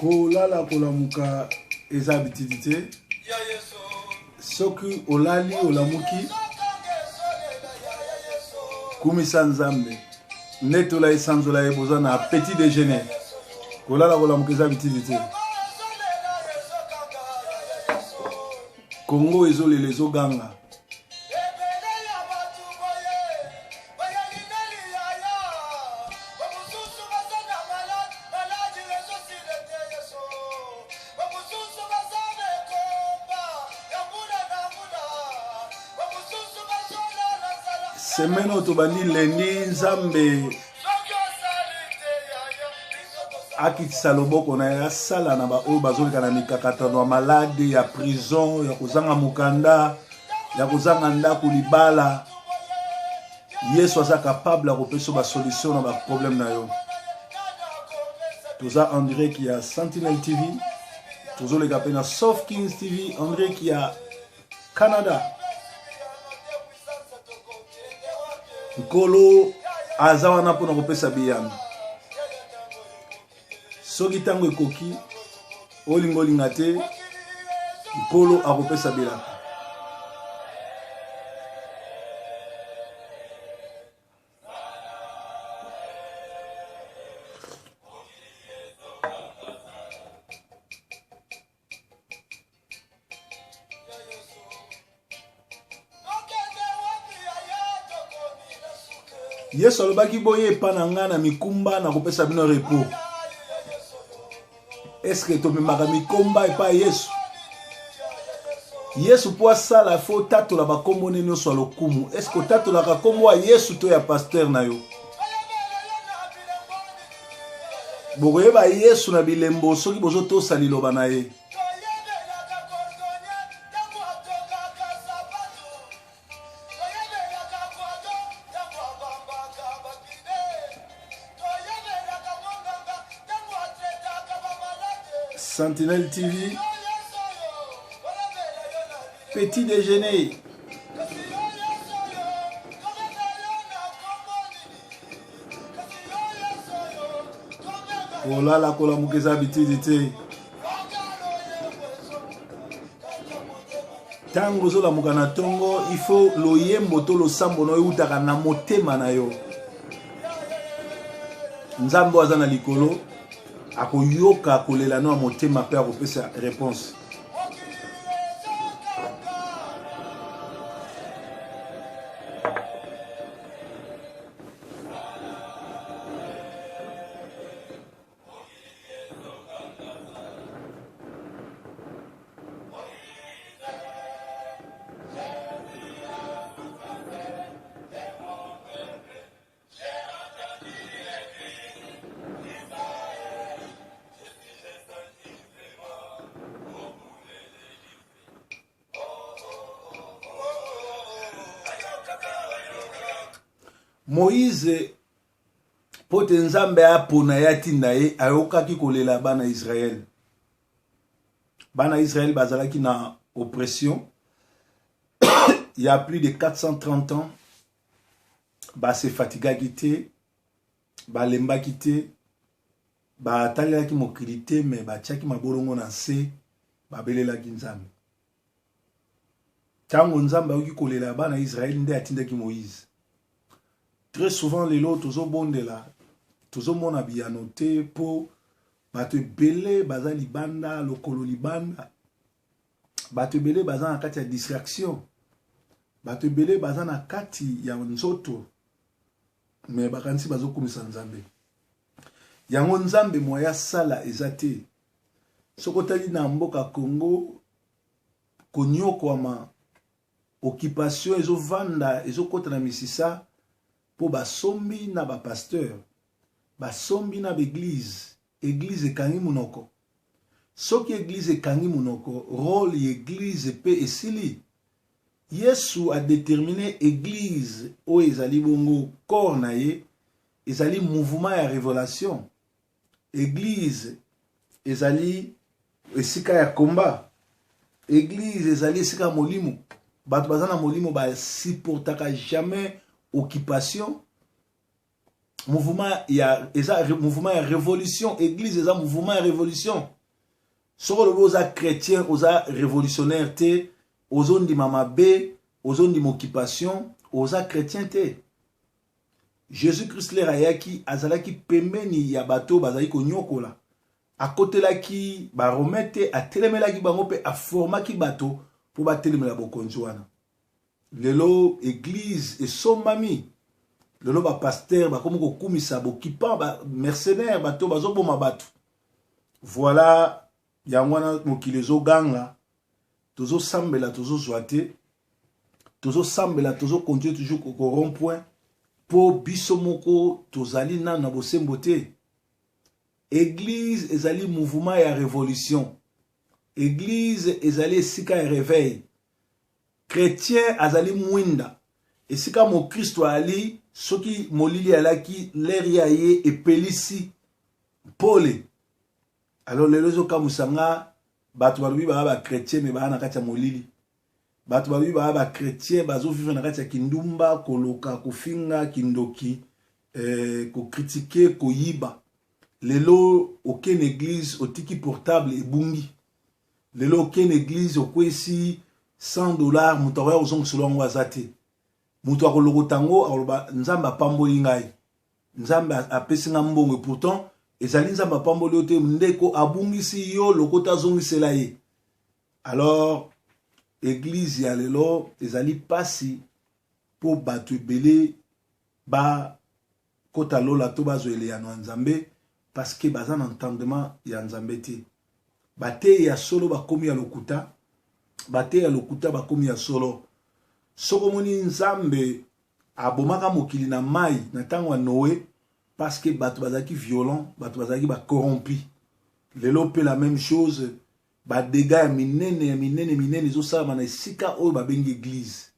kolala kolamuka eza bitidite soki olali olamuki kumisa nzambe netola esanzola eboza na petit déjeuner kolala kolamuka eza bitidite Congo ezolela ezoganga semaine otobandi lendi nzambe akitisa loboko na ya sala na ba oyo bazoleka na mikakatano ya malade ya prison ya kozanga mukanda ya kozanga ndako libala Yesu aza capable ya kopesa ba solution na ba problème na yo toza en direct ya Sentinel TV tozoleka pe na Soft Kings TV en direct ya Canada Nkolo aza wana mpona kopesa biyano soki tango ekoki olingolinga te Nkolo akopesa bilaka Yesu alobaki boye epa na nga na mikumba na kopesa bino repos. Est-ce que tomemaka mikomba epa Yesu? Yesu po asala fo tatola bakombo ne nyonso ya lokumu. Est-ce que tatolaka kombo ya Yesu to ya pasteur na yo? Bokoyeba Yesu na bilembo soki bozotosa liloba na ye. Sentinel TV, petit déjeuner. Oh là là, kola mukeza bitidite. Tango zola mukana tongo, il faut lo yembo to lo sambo no utaka na motema na yo. Nzambo azana likolo. Akoyoka kolela no motema pe akopesa réponse. Moïse pote nzambe apona yatinda ye ayokaki kolela bana Israël. Bana Israël bazalaki na oppression. Il y a plus de 430 ans. Ba se fatigaki te, ba lembaki te, ba talelaki mokili te, mais ba tiaki mabolongo na se, ba belelaki nzambe. Tango nzambe ayoki kolela bana Israël nde atindaki Moïse. Très souvent, les lots, tous au bon de là, tous au monde habillé noté pour battre belé, bazan libanda, lokolo libanda, battre belé, bazan a kati ya distraction, battre belé, bazan a kati ya nzoto, mais bakansi bazo kumisa nzambe. Yango nzambe moya sala ezate. Sokotali na mboka Congo, konyoko ama occupation ezo vanda, ezo kota na misisa. Po basombi na ba pasteur, basombi na l'église, église ekangi munoko. Soki église ekangi munoko, rôle église pe esili. Yesu a déterminé église o ezali bongo corps na ye, ezali mouvement ya révélation. Église ezali esika ya combat. Église ezali esika molimo. Bato bazana molimo ba supportaka jamais occupation. mouvement mouvement ya révolution église eza mouvement ya révolution soko lobi oza chrétien oza révolutionnaire te ozondima mabe ozondima occupation oza chrétien te Jésus-Christ lera ayaki azalaki pembeni ya bato bazali konyokola akotelaki barome te atelemelaki bango mpe aformaki bato mpo batelemela bokonzi wana lelo église esombami lelo bapaster bakomi kokumisa bokipa bamercenaire bato bazoboma bato voilà yango wana mokili ezoganga tozosambela tozozwa te tozosambela tozocontinue toujours korond point mpo biso moko tozali nanu na bosembo te église ezali mouvement ya révolution église ezali esika ya réveil chrétien azali mwinda esika mokristo ali soki molili alaki leri ya ye epelisi pole alors lelo ezokamwisa nga bato balobi baa bachrétien me baa na kati ya molili bato balobi baa bachrétien bazovivre na kati ya kindumba koloka kofinga kindoki kokritike koyiba lelo okene église otiki portable ebungi lelo okene église okwesi $100 moto akoya kozongisela yango aza te moto akolokota yango akoloba nzambe apamboli ngai nzambe apesi nga mbongo pourtant ezali nzambe apamboli yo te ndeko abungisi yo lokota azongisela ye alors église ya lelo ezali pasi mpo bato ebele bakota lola to bazwa eleyano ya nzambe parce que baza na entendement ya nzambe te bateyi ya solo bakomi ya lokuta bateyi ya lokuta bakomi ya solo soko moni nzambe abomaka mokili na mai na ntango ya Noé parce que bato bazalaki violent bato bazalaki bacorrompi lelo mpe la même chose badega ya minene ezosalama na esika oyo babengi église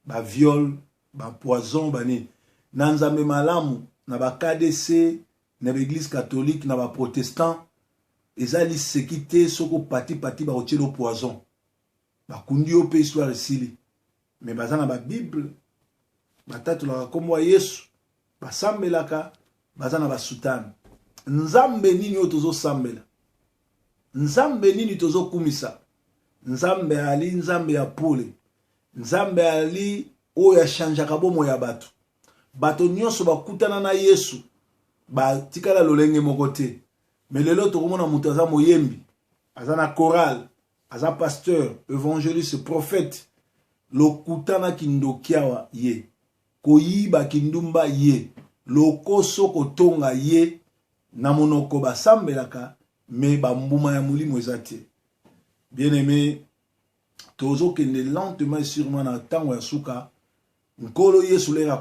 baviole bapoison banini na nzambe malamu na bakDC na baeglise catholique na baprotestant eza liseki te soko pati bakotiela poison bakundi yo mpe histoire esili me baza na babible batatolaka kombo ya Yesu basambelaka baza na basutani nzambe nini oyo tozosambela nzambe nini tozokumisa nzambe ali nzambe ya pole nzambe ali oyo achangeaka bomo ya bato bato nyonso bakutana na Yesu batikala lolenge moko te me lelo tokomona moto aza moyembi aza na chorale aza pasteur évangéliste prophète lokutana kindokiawa ye koyiba kindumba ye lokoso kotonga ye na monoko basambelaka me bambuma ya molimo eza te bien aimé tozokende lentement et sûrement na ntango ya suka nkolo Yesu lera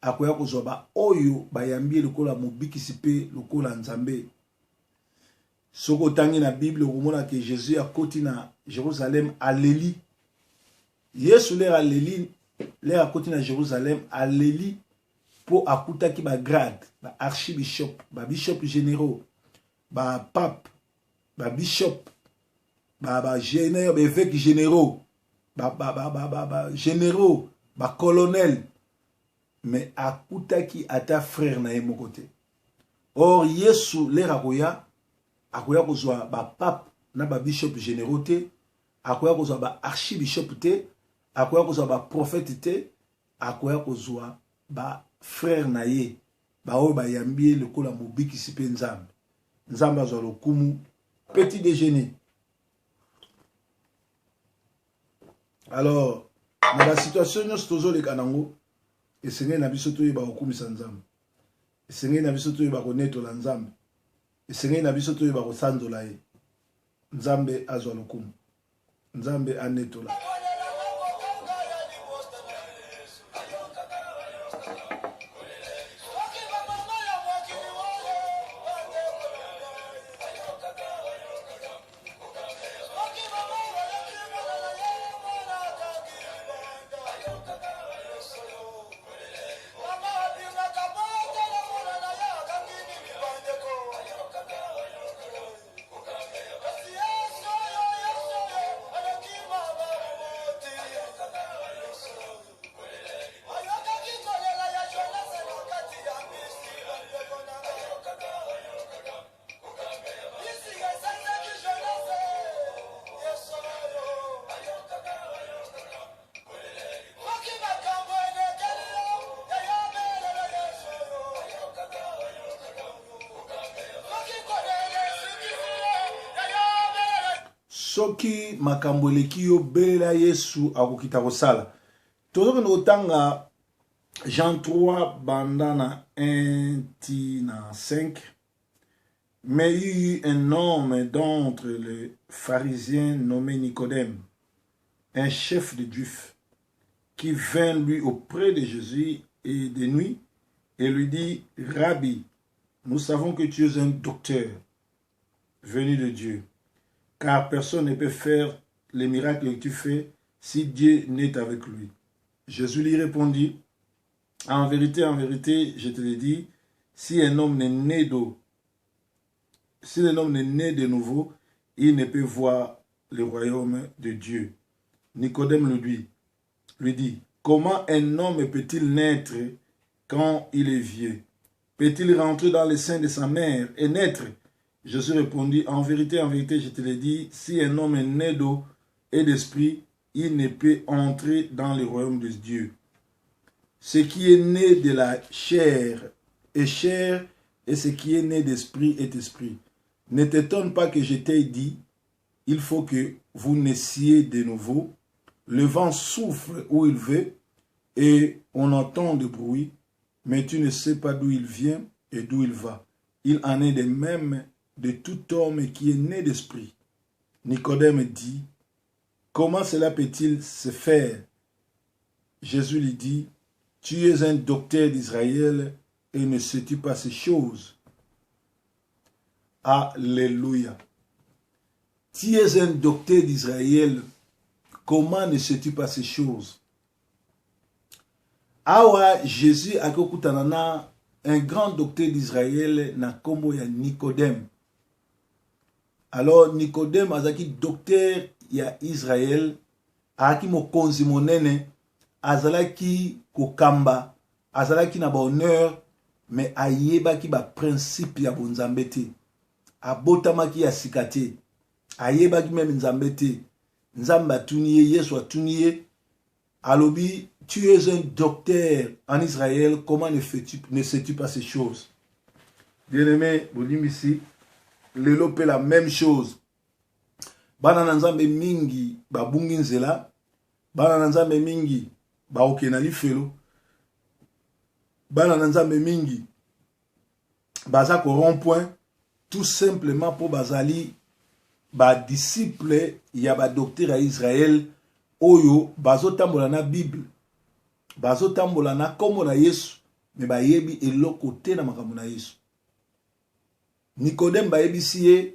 akoya kozwa baoyo bayambi lokola mobikisi mpe lokola nzambe soko otangi na bible okomona ke Jésus akoti na Jérusalem aleli Yesu lera aleli lera akoti na Jérusalem aleli po akutaki bagrade baarchibishop babishop généraux bapape babishop baévêques généraux généraux bacolonel mais akutaki ata frère na ye moko te or Yesu lera akoya kozwa bapape na babishop généraux te akoya kozwa baarchibishop te akoya kozwa baprophète te akoya kozwa frère na ye baoyo bayambi ye lokola mobikisi mpe nzambe azwa lokumu petit déjeuner alors na basituation nyonso tozoleka nango esengeli na biso toyeba kokumisa nzambe esengeli na biso toyeba konetola nzambe esengeli na biso toyeba kosanzola ye nzambe azwa lokumu nzambe anetola soki makambo eleki yo belela Yesu akokita kosala. Tozokende kotanga Jean 3 banda na 1 ti na 5. Mais il y eut un homme d'entre les pharisiens nommé Nicodème, un chef de Juifs, qui vint lui auprès de Jésus et de nuit et lui dit, Rabbi, nous savons que tu es un docteur venu de Dieu, car personne ne peut faire les miracles que tu fais si Dieu n'est avec lui. Jésus lui répondit, en vérité, je te le dis, si un homme n'est né d'eau, si un homme n'est né de nouveau, il ne peut voir le royaume de Dieu. Nicodème lui dit, comment un homme peut-il naître quand il est vieux? Peut-il rentrer dans le sein de sa mère et naître? Jésus répondit, en vérité, je te le dis, si un homme est né d'eau et d'esprit, il ne peut entrer dans le royaume de Dieu. Ce qui est né de la chair est chair, et ce qui est né d'esprit est esprit. Ne t'étonne pas que je t'ai dit, il faut que vous naissiez de nouveau. Le vent souffle où il veut, et on entend du bruit, mais tu ne sais pas d'où il vient et d'où il va. Il en est de même de tout homme qui est né d'esprit. Nicodème dit, comment cela peut-il se faire? Jésus lui dit, tu es un docteur d'Israël et ne sais-tu pas ces choses? Alléluia. Tu es un docteur d'Israël, comment ne sais-tu pas ces choses? Awa Jésus a kokutanana un grand docteur d'Israël na kombo ya Nicodème. Alors Nicodème azaki docteur ya Israël, aki mokonzi monene, azalaki kokamba, azalaki na ba honneur, mais ayebaki ba principe ya bonzambe te. Abotamaki ya sikate. Ayebaki même nzambe te. Nzambe atuniye, Yesu atuniye. Alobi, tu es un docteur en Israël, comment ne sais-tu pas ces choses? Bien-aimé, Bonimissi, lelo pe la même chose. Bana nanzambe mingi babungi nzela, bana nanzambe mingi ba okena lifelo, bana nanzambe mingi baza ko rond-point, tout simplement pour bazali ba disciple ya ba docteur à Israël oyo bazotambola na Bible, bazotambola na kombo na Yesu, me bayebi eloko te na makambo na Yesu. Nicodème bayebi siye,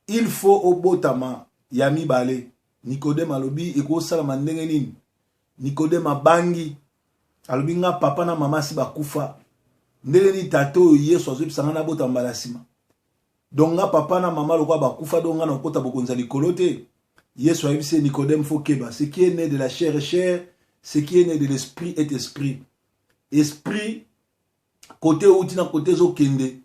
il faut obotama ya mibale. Nicodème alobi eko salama ndenge nini? Nicodème abangi alobi nga papa na mama si bakufa, ndenge ni tato Yesu azobisanga na botamba la sima. Donc nga papa na mama lokwa bakufa, donc nga na kota bokonza likolo te. Yesu ayebisi Nicodème faut keba, ce qui est né de la chair est chair, ce qui est né de l'esprit est esprit. Esprit côté outi na côté zo kende,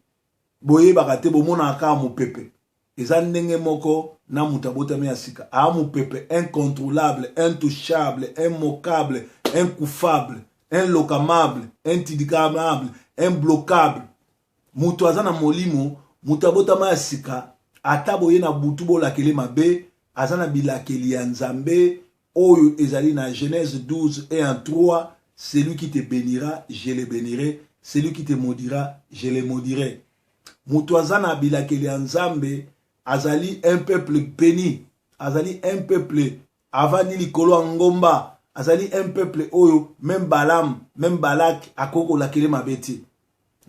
boye bakate bomona aka mo pepe. Eza ndenge moko na mutabotami asika. A mo pepe incontrôlable, intouchable, immoquable, incoufable, inlocamable, intidicable, imbloquable. Mutu azana molimo, mutabotami asika, ataboye na butu bolakele mabe, azana bilakeli ya nzambe, oyo ezali na Genèse 12 et en 3, celui qui te bénira, je le bénirai, celui qui te maudira, je le maudirai. Mutu azana bilakeli ya nzambe, azali un peuple béni, azali un peuple avani likolo ngomba, azali un peuple oyo, même Balaam, même Balak, akoko lakele mabeti.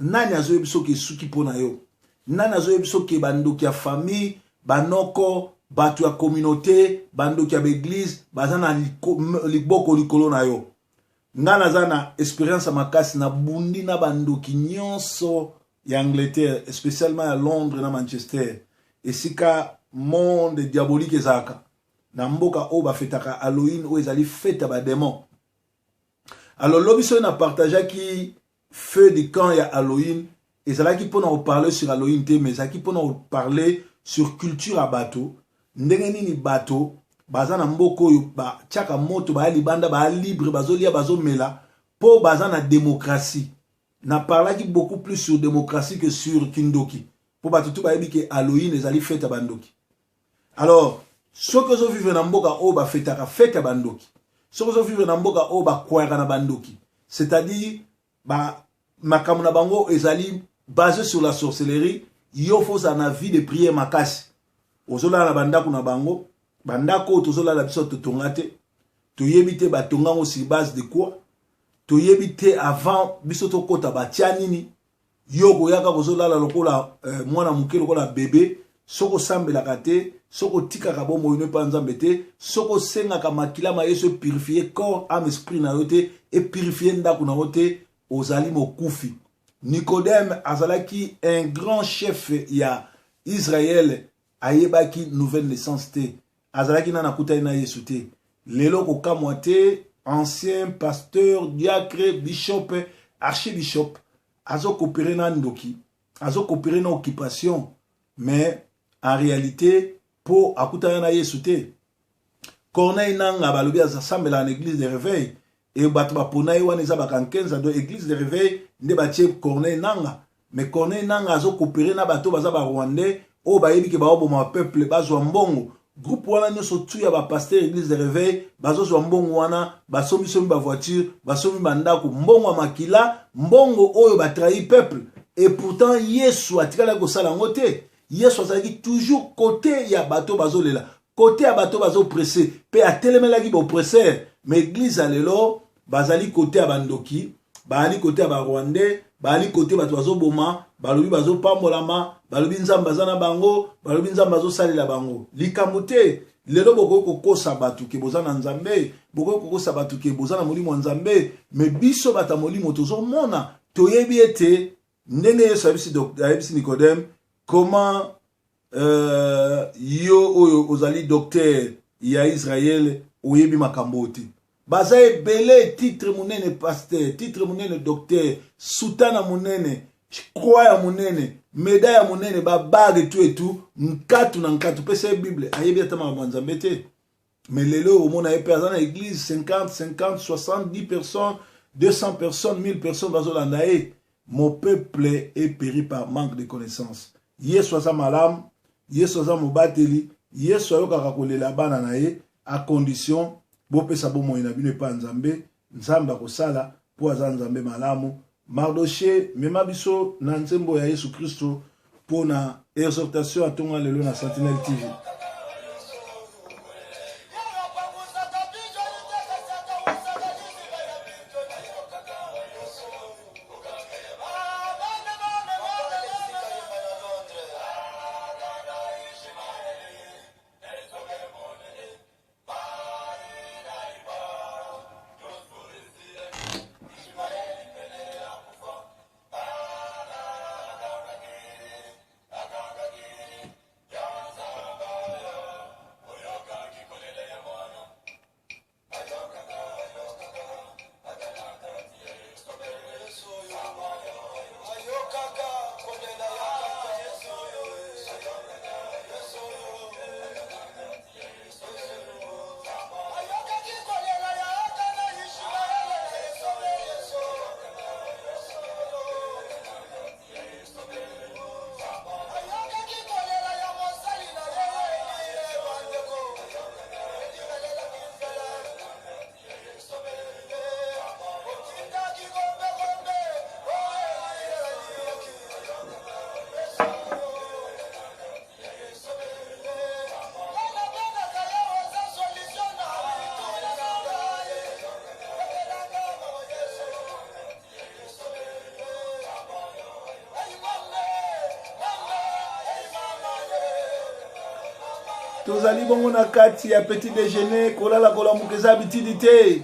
Nani azo yebiso ke suki pona yo? Nani azo yebiso ke bandoki ya famille, banoko, batu ya communauté, bandoki ya l'église, bazana liboko likolo na yo. Ngana zana expérience makasi na bundi na bandoki nyonso ya Angleterre, spécialement à Londres na Manchester. Et sika monde diabolique ezaka. Na mboka o ba fetaka Halloween o ezali fête ba démon. Alors l'obiso na partager qui feu du camp ya Halloween, et ça là qui peut en parler sur Halloween te, mais ça qui peut en parler sur culture à bateau. Ndenge nini bateau bazana mboko yo ba chaka moto ba libanda ba libre bazolia bazomela po bazana démocratie. Na parlaki beaucoup plus sur démocratie que sur kindoki. Pour bateau tout ba yebi que Halloween ezali fête à bandoki. Alors, ceux qui ont vécu dans mboka o ba fetaka fete bandoki. Ceux qui ont vécu dans mboka o ba kwera na bandoki. C'est-à-dire ba makamuna bango ezali basé sur la sorcellerie, yo faut ça na vie de prière makasi. Ozola na bandako na bango, bandako tozola la biso totongate. Toyebite ba tongango sur base de quoi? Toyebite avant biso to kota ba tianini. Yo goyaka kozola la lokola mwana muke lokola bébé. Soko sambela kate, soko tika ka bombo ine pa nzambe te, soko senga ka makila ma yeso purifier corps, âme, esprit na yote et purifier ndako na yote ozali mokufi. Nicodème azalaki un grand chef ya Israël ayebaki nouvelle naissance te. Azalaki na nakuta na yesu te. Lelo ko kamwa te, ancien pasteur, diacre, bishop, archibishop, azo coopérer na ndoki, azo coopérer na occupation, mais en réalité, pour akutana na yesu te. Corneille nanga balobi azasambela na église de réveil et bato ba pona wana eza bakankenza do église de réveil nde batie Corneille nanga, mais Corneille nanga azo coopérer na bato baza ba rwandais o bayebi ke ba oboma peuple bazwa mbongo. Groupe wana nyoso tu ya ba pasteur église de réveil bazo zwa mbongo wana basomi somi ba voiture basomi bandako mbongo makila mbongo oyo ba trahi peuple et pourtant yesu atikala ko sala ngote. Yesu azalaki toujours côté ya bato bazolela, côté ya bato bazo pressé, pe atelemelaki bo presseur, mais église alelo bazali côté ya bandoki, bali côté ya ba rwandais, bali côté bato bazo boma, balobi bazo pambolama, balobi nzamba zana bango, balobi nzamba bazo salela bango. Likambo te, lelo boko kokosa bato ke bozana nzambe, boko kokosa bato ke bozana molimo nzambe, mais biso bata molimo tozo mona, toyebi ete ndenge Yesu ayebisi Nicodème. Comment yo oyo ozali docteur ya Israël oyebi makambo te. Baza ebele titre munene pasteur, titre munene docteur, soutana munene, croix ya munene, médaille ya munene, ba bague tout et tout, nkatu na nkatu pesa Bible ayebi ata makambo nzambe te. Mais lelo omona epeza na église 50, 70 personnes, 200 personnes, 1000 personnes bazolanda e. Mon peuple est péri par manque de connaissances. Yesu aza malam, Yesu aza mobateli, Yesu ayokaka kolela bana na ye à condition bopesa bomoi na bino epa nzambe, nzambe akosala po aza nzambe malamu. Mardoché mema biso na nzembo ya Yesu Kristo po na exhortation atonga lelo na Sentinelle TV. Tozali bongo na kati ya petit déjeuner kolala kolamuka eza bitidi te.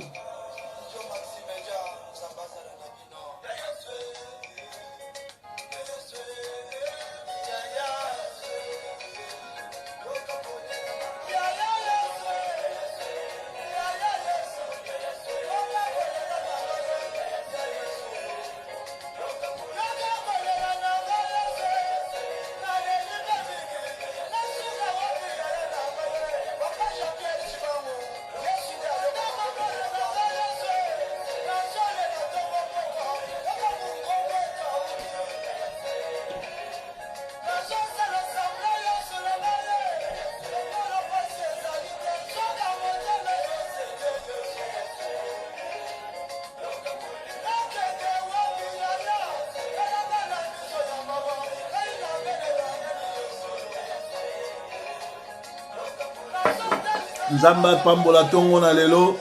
nzamba pambola tongo na lelo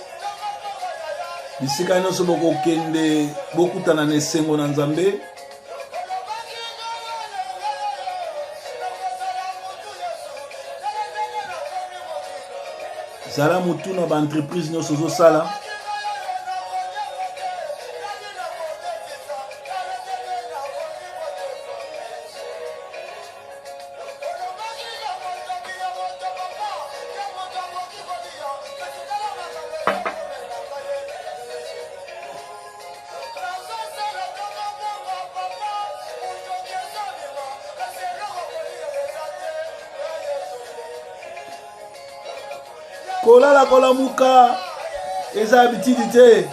bisika nyonso bokokende bokutana na esengo na nzambe zala mutu na baentreprise nyonso ozosala kolala kolamuka eza habitude te